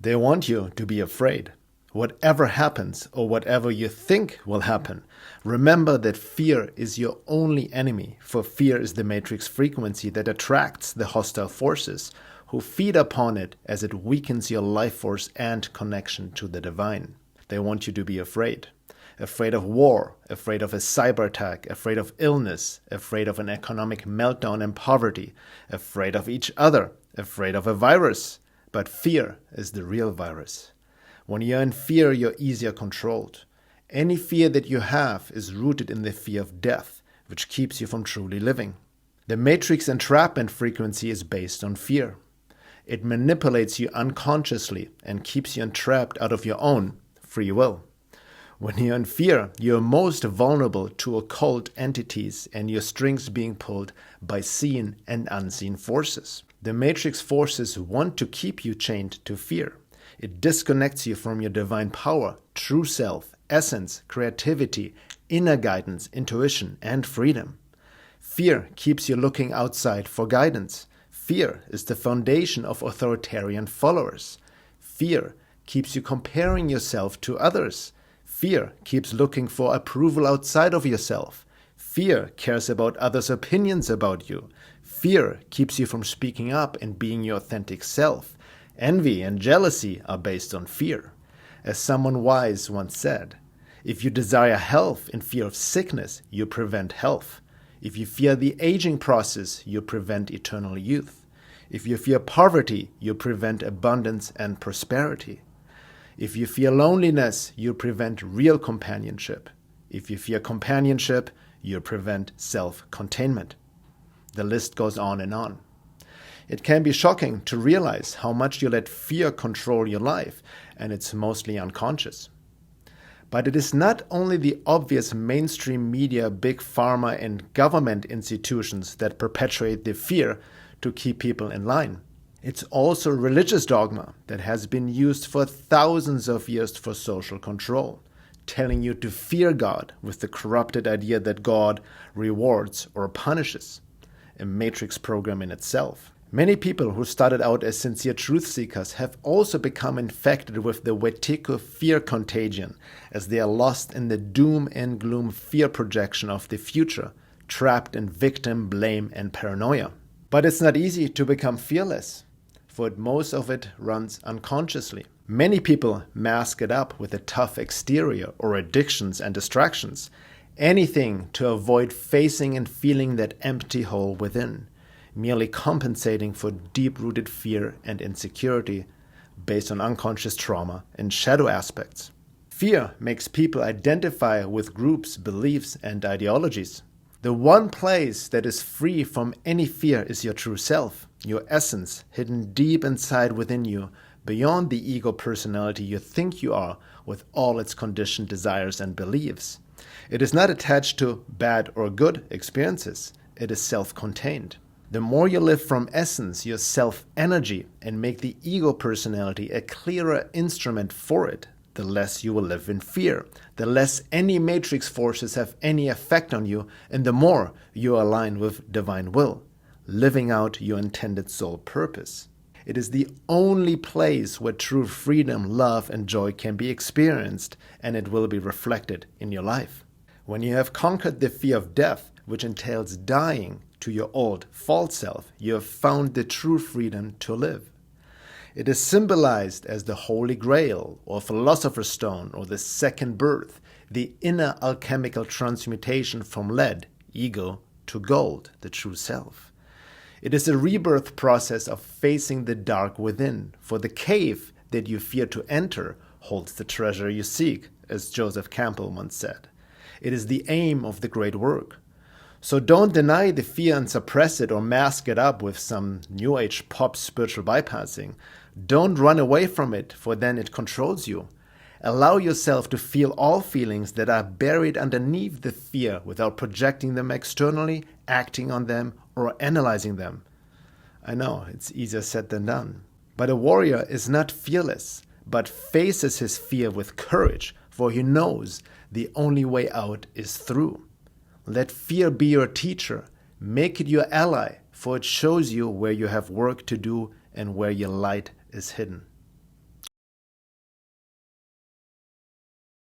They want you to be afraid. Whatever happens or whatever you think will happen, remember that fear is your only enemy, for fear is the matrix frequency that attracts the hostile forces who feed upon it as it weakens your life force and connection to the divine. They want you to be afraid. Afraid of war, afraid of a cyber attack, afraid of illness, afraid of an economic meltdown and poverty, afraid of each other, afraid of a virus. But fear is the real virus. When you're in fear, you're easier controlled. Any fear that you have is rooted in the fear of death, which keeps you from truly living. The Matrix Entrapment Frequency is based on fear. It manipulates you unconsciously and keeps you entrapped out of your own free will. When you're in fear, you're most vulnerable to occult entities and your strings being pulled by seen and unseen forces. The Matrix forces want to keep you chained to fear. It disconnects you from your divine power, true self, essence, creativity, inner guidance, intuition, and freedom. Fear keeps you looking outside for guidance. Fear is the foundation of authoritarian followers. Fear keeps you comparing yourself to others. Fear keeps looking for approval outside of yourself. Fear cares about others' opinions about you. Fear keeps you from speaking up and being your authentic self. Envy and jealousy are based on fear. As someone wise once said, if you desire health in fear of sickness, you prevent health. If you fear the aging process, you prevent eternal youth. If you fear poverty, you prevent abundance and prosperity. If you fear loneliness, you prevent real companionship. If you fear companionship, you prevent self-containment. The list goes on and on. It can be shocking to realize how much you let fear control your life, and it's mostly unconscious. But it is not only the obvious mainstream media, big pharma, and government institutions that perpetuate the fear to keep people in line. It's also religious dogma that has been used for thousands of years for social control, telling you to fear God with the corrupted idea that God rewards or punishes. A matrix program in itself. Many people who started out as sincere truth seekers have also become infected with the Wetiko fear contagion as they are lost in the doom and gloom fear projection of the future, trapped in victim, blame, and paranoia. But it's not easy to become fearless, for most of it runs unconsciously. Many people mask it up with a tough exterior or addictions and distractions, anything to avoid facing and feeling that empty hole within, merely compensating for deep-rooted fear and insecurity based on unconscious trauma and shadow aspects. Fear makes people identify with groups, beliefs, and ideologies. The one place that is free from any fear is your true self, your essence, hidden deep inside within you, beyond the ego personality you think you are with all its conditioned desires and beliefs. It is not attached to bad or good experiences. It is self-contained. The more you live from essence, your self-energy, and make the ego personality a clearer instrument for it, the less you will live in fear, the less any matrix forces have any effect on you, and the more you align with divine will, living out your intended soul purpose. It is the only place where true freedom, love, and joy can be experienced, and it will be reflected in your life. When you have conquered the fear of death, which entails dying to your old false self, you have found the true freedom to live. It is symbolized as the Holy Grail, or Philosopher's Stone, or the second birth, the inner alchemical transmutation from lead, ego, to gold, the true self. It is a rebirth process of facing the dark within, for the cave that you fear to enter holds the treasure you seek, as Joseph Campbell once said. It is the aim of the great work. So don't deny the fear and suppress it or mask it up with some new age pop spiritual bypassing. Don't run away from it, for then it controls you. Allow yourself to feel all feelings that are buried underneath the fear without projecting them externally, acting on them, or analyzing them. I know, it's easier said than done. But a warrior is not fearless, but faces his fear with courage, for he knows the only way out is through. Let fear be your teacher. Make it your ally, for it shows you where you have work to do and where your light is hidden.